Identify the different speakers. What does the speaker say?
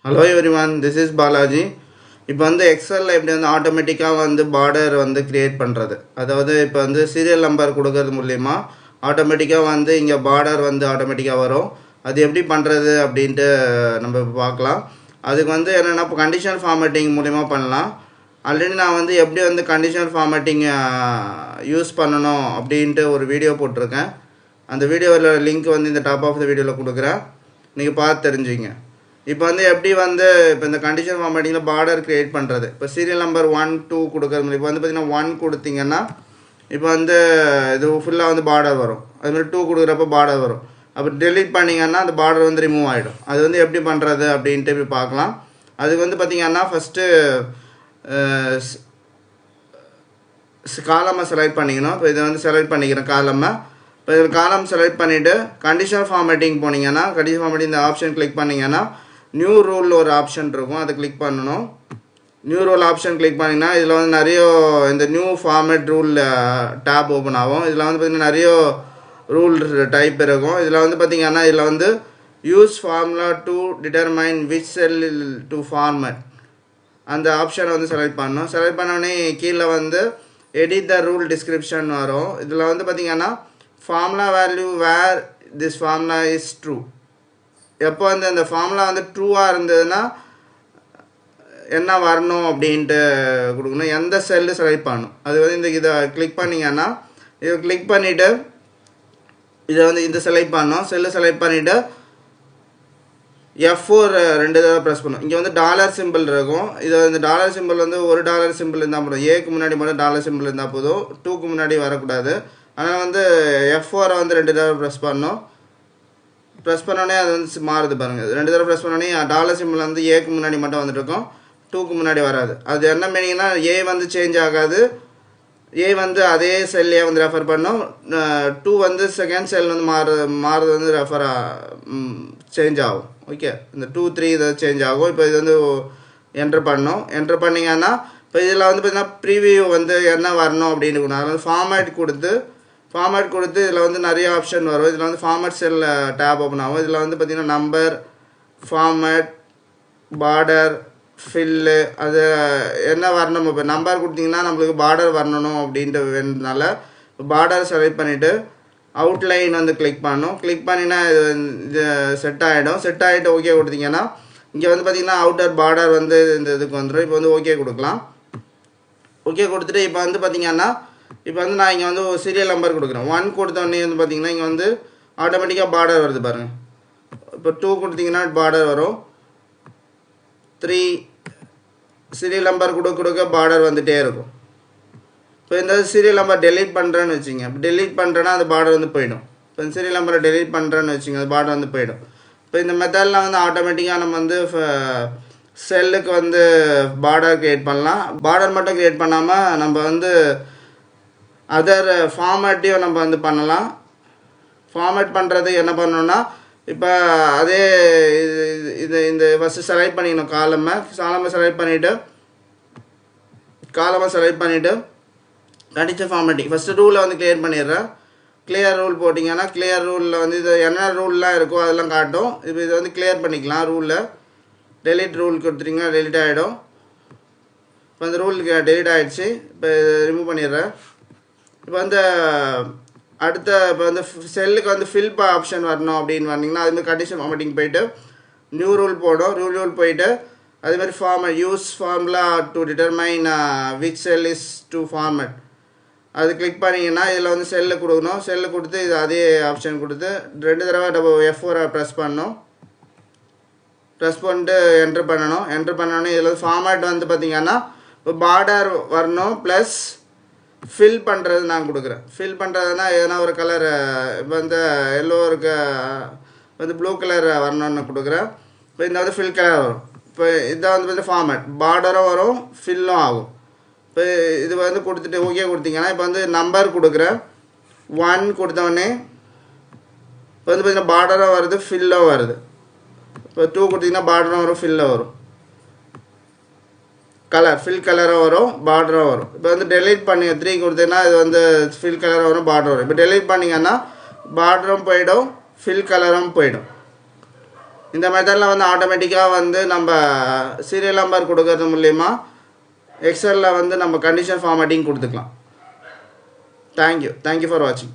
Speaker 1: Hello everyone, this is Balaji. இப்போ வந்து எக்ஸலில் எப்படி வந்து ஆட்டோமேட்டிக்காக வந்து பார்டர் வந்து க்ரியேட் பண்ணுறது, அதாவது இப்போ வந்து சீரியல் நம்பர் கொடுக்கறது மூலிமா ஆட்டோமேட்டிக்காக வந்து இங்கே பார்டர் வந்து ஆட்டோமேட்டிக்காக வரும். அது எப்படி பண்ணுறது அப்படின்ட்டு நம்ம பார்க்கலாம். அதுக்கு வந்து என்னென்னா இப்போ கண்டிஷன் ஃபார்மேட்டிங் மூலிமா பண்ணலாம். ஆல்ரெடி நான் வந்து எப்படி வந்து கண்டிஷன் ஃபார்மேட்டிங் யூஸ் பண்ணணும் அப்படின்ட்டு ஒரு வீடியோ போட்டிருக்கேன். அந்த வீடியோவில் லிங்க் வந்து இந்த டாப் ஆஃப் த வீடியோவில் கொடுக்குறேன், நீங்கள் பார்த்து தெரிஞ்சுங்க. இப்போ வந்து எப்படி வந்து இப்போ இந்த கண்டிஷன் ஃபார்மேட்டிங்கில் பார்டர் க்ரியேட் பண்ணுறது, இப்போ சீரியல் நம்பர் 1 2 கொடுக்குறது. இப்போ வந்து பார்த்திங்கன்னா 1 கொடுத்தீங்கன்னா இப்போ வந்து இது ஃபுல்லாக வந்து பார்டர் வரும். அதுமாதிரி 2 கொடுக்குறப்ப பார்டர் வரும். அப்போ டெலீட் பண்ணிங்கன்னா அந்த பார்டர் வந்து ரிமூவ் ஆகிடும். அது வந்து எப்படி பண்ணுறது அப்படின்ட்டு இப்படி பார்க்கலாம். அதுக்கு வந்து பார்த்திங்கன்னா ஃபஸ்ட்டு காலமை செலக்ட் பண்ணிக்கணும். இப்போ இதை வந்து செலக்ட் பண்ணிக்கிறேன் காலமை. இப்போ இதில் காலம் செலக்ட் பண்ணிவிட்டு கண்டிஷன் ஃபார்மேட்டிங் போனீங்கன்னா, கண்டிஷன் ஃபார்மேட்டிங் இந்த ஆப்ஷன் கிளிக் பண்ணிங்கன்னா நியூ ரூல் ஒரு ஆப்ஷன் இருக்கும், அதை கிளிக் பண்ணணும். நியூ ரூல் ஆப்ஷன் கிளிக் பண்ணிங்கன்னா இதில் வந்து நிறைய இந்த new format rule tab open ஆகும். இதில் வந்து பார்த்திங்கன்னா நிறைய ரூல் டைப் இருக்கும். இதில் வந்து பார்த்திங்கன்னா இதில் வந்து use formula to determine which sell to format அந்த ஆப்ஷனை வந்து செலக்ட் பண்ணணும். செலக்ட் பண்ணோடனே கீழே வந்து எடிட் த ரூல் டிஸ்கிரிப்ஷன் வரும். இதில் வந்து பார்த்திங்கன்னா formula value where this formula is true. எப்போ வந்து அந்த ஃபார்முலா வந்து ட்ரூவாக இருந்ததுன்னா என்ன வரணும் அப்படின்ட்டு கொடுக்கணும். எந்த செல்லு செலக்ட் பண்ணணும், அது வந்து இந்த இதை கிளிக் பண்ணிங்கன்னா இதை கிளிக் பண்ணிவிட்டு இதை வந்து இந்த செலக்ட் பண்ணணும். செல்லு செலக்ட் பண்ணிவிட்டு F4 2 தடவை ப்ரெஸ் பண்ணணும். இங்கே வந்து டாலர் சிம்பிள் இருக்கும். இது இந்த டாலர் சிம்பிள் வந்து ஒரு டாலர் சிம்பிள் இருந்தால் போதும். ஏக்கு முன்னாடி மட்டும் டாலர் சிம்பிள் இருந்தால் போதும், 2க்கு முன்னாடி வரக்கூடாது. அதனால் வந்து F4 வந்து 2 தடவை ப்ரெஸ் பண்ணணும். ப்ரெஸ் பண்ணோடனே அது வந்து மாறுது பாருங்கள். 2 தடவை ப்ரெஸ் பண்ணோடனே டாலர் சிம்பிள் வந்து ஏக்கு முன்னாடி மட்டும் வந்துட்டு இருக்கும், 2க்கு முன்னாடி வராது. அது என்ன மீனிங்னா ஏ வந்து சேஞ்ச் ஆகாது, ஏ வந்து அதே செல்லையே வந்து ரெஃபர் பண்ணோம். 2 வந்து செகண்ட் செல் வந்து மாறுறது வந்து சேஞ்ச் ஆகும். ஓகே, இந்த 2 3 இதை சேஞ்ச் ஆகும். இப்போ இது வந்து என்ட்ரு பண்ணோம். என்ட்ரு பண்ணிங்கன்னா இப்போ இதில் வந்து பார்த்திங்கன்னா ப்ரீவியூ வந்து என்ன வரணும் அப்படின்னு இருக்கணும். அதில் வந்து ஃபார்மேட் கொடுத்து இதில் வந்து நிறைய ஆப்ஷன் வரும். இதில் வந்து ஃபார்மேட் செல் டேப் ஓப்பன் ஆகும். இதில் வந்து பார்த்திங்கன்னா நம்பர், ஃபார்மேட், பார்டர், ஃபில்லு, அது என்ன வரணும். இப்போ நம்பர் கொடுத்திங்கன்னா நம்மளுக்கு பார்டர் வரணும் அப்படின்ட்டு வேணுனால பார்டர் செலக்ட் பண்ணிவிட்டு அவுட்லைன் வந்து கிளிக் பண்ணணும். கிளிக் பண்ணினா இது செட் ஆகிடும். செட் ஆகிட்டு ஓகே கொடுத்திங்கன்னா இங்கே வந்து பார்த்திங்கன்னா அவுட்டர் பார்டர் வந்து இந்த இதுக்கு வந்துடும். இப்போ வந்து ஓகே கொடுக்கலாம். ஓகே கொடுத்துட்டு இப்போ வந்து பார்த்திங்கன்னா இப்போ வந்து நான் இங்கே வந்து ஒரு சீரியல் நம்பர் கொடுக்குறேன். 1 கொடுத்தோடனே வந்து பார்த்திங்கன்னா இங்கே வந்து ஆட்டோமேட்டிக்காக பார்டர் வருது பாருங்கள். இப்போ 2 கொடுத்திங்கன்னா பார்டர் வரும். 3 சீரியல் நம்பர் கொடுக்க பார்டர் வந்துகிட்டே இருக்கும். இப்போ இந்த சீரியல் நம்பர் டெலீட் பண்ணுறேன்னு வச்சுங்க. இப்போ டெலீட் பண்ணுறேன்னா அந்த பார்டர் வந்து போயிடும். இப்போ இந்த சீரியல் நம்பரை டெலீட் பண்ணுறேன்னு வச்சுங்க, அது பார்டர் வந்து போயிடும். இப்போ இந்த மெத்தடில் வந்து ஆட்டோமேட்டிக்காக நம்ம வந்து செல்லுக்கு வந்து பார்டர் க்ரியேட் பண்ணலாம். பார்டர் மட்டும் க்ரியேட் பண்ணாமல் நம்ம வந்து அதர் ஃபார்மேட்டையும் நம்ம வந்து பண்ணலாம். ஃபார்மேட் பண்ணுறது என்ன பண்ணணுன்னா இப்போ அதே இந்த ஃபஸ்ட்டு செலக்ட் பண்ணிக்கணும். காலமை செலக்ட் பண்ணிவிட்டு கண்டிஷன் ஃபார்மேட்டிங் ஃபஸ்ட்டு ரூலை வந்து கிளியர் பண்ணிடுறேன். கிளியர் ரூல் போட்டிங்கன்னா கிளியர் ரூலில் வந்து இது என்ன ரூல்லாம் இருக்கோ அதெல்லாம் காட்டும். இப்போ இதை வந்து கிளியர் பண்ணிக்கலாம். ரூலில் டெலிட் ரூல் கொடுத்துட்டிங்கன்னா டெலிட் ஆகிடும். இப்போ அந்த ரூலுக்கு டெலிட் ஆகிடுச்சு. இப்போ ரிமூவ் பண்ணிடுறேன். இப்போ வந்து அடுத்த இப்போ வந்து செல்லுக்கு வந்து ஃபில் ஆப்ஷன் வரணும் அப்படின்னு வந்தீங்கன்னா அதுமாதிரி கண்டிஷன் ஃபார்மேட்டிங் போயிட்டு நியூ ரூல் போடும். ரூல் போயிட்டு அதுமாதிரி use formula to determine which sell is to format அது கிளிக் பண்ணிங்கன்னா இதில் வந்து செல்லு கொடுக்கணும். செல்லு கொடுத்து இது அதே ஆப்ஷன் கொடுத்து 2 தடவை F4 ப்ரெஸ் பண்ணணும். ப்ரெஸ் பண்ணிட்டு என்ட்ரு பண்ணணும். என்ட்ரு பண்ணோன்னே இதில் ஃபார்மேட் வந்து பார்த்திங்கன்னா இப்போ பார்டர் வரணும் ப்ளஸ் ஃபில் பண்ணுறது நான் கொடுக்குறேன். ஃபில் பண்ணுறதுனா எதனா ஒரு கலர், இப்போ வந்து எல்லோ இருக்க வந்து ப்ளூ கலர் வரணும்னு கொடுக்குறேன். இப்போ இந்த வந்து ஃபில் கலர் வரும். இப்போ இதான் வந்து பார்த்திங்கன்னா ஃபார்மேட் பார்டரும் வரும், ஃபில்லும் ஆகும். இப்போ இது வந்து கொடுத்துட்டு ஓகே கொடுத்தீங்கன்னா இப்போ வந்து நம்பர் கொடுக்குறேன். 1 கொடுத்தோடனே இப்போ வந்து பார்த்திங்கன்னா பார்டரும் வருது, ஃபில்லும் வருது. இப்போ 2 கொடுத்திங்கன்னா பார்டரும் வரும், ஃபில்லும் வரும். கலர் ஃபில் கலராக வரும், பார்டரும் வரும். இப்போ வந்து டெலீட் பண்ணி 3 கொடுத்தீங்கன்னா இது வந்து ஃபில் கலராக வரும், பார்டர் வரும். இப்போ டெலீட் பண்ணிங்கன்னா பார்டரும் போயிடும், ஃபில் கலரும் போயிடும். இந்த மெத்தடில் வந்து ஆட்டோமேட்டிக்காக வந்து நம்ம சீரியல் நம்பர் கொடுக்கறது மூலிமா எக்ஸலில் வந்து நம்ம கண்டிஷன் ஃபார்மேட்டிங் கொடுத்துக்கலாம். தேங்க்யூ ஃபார் வாட்சிங்.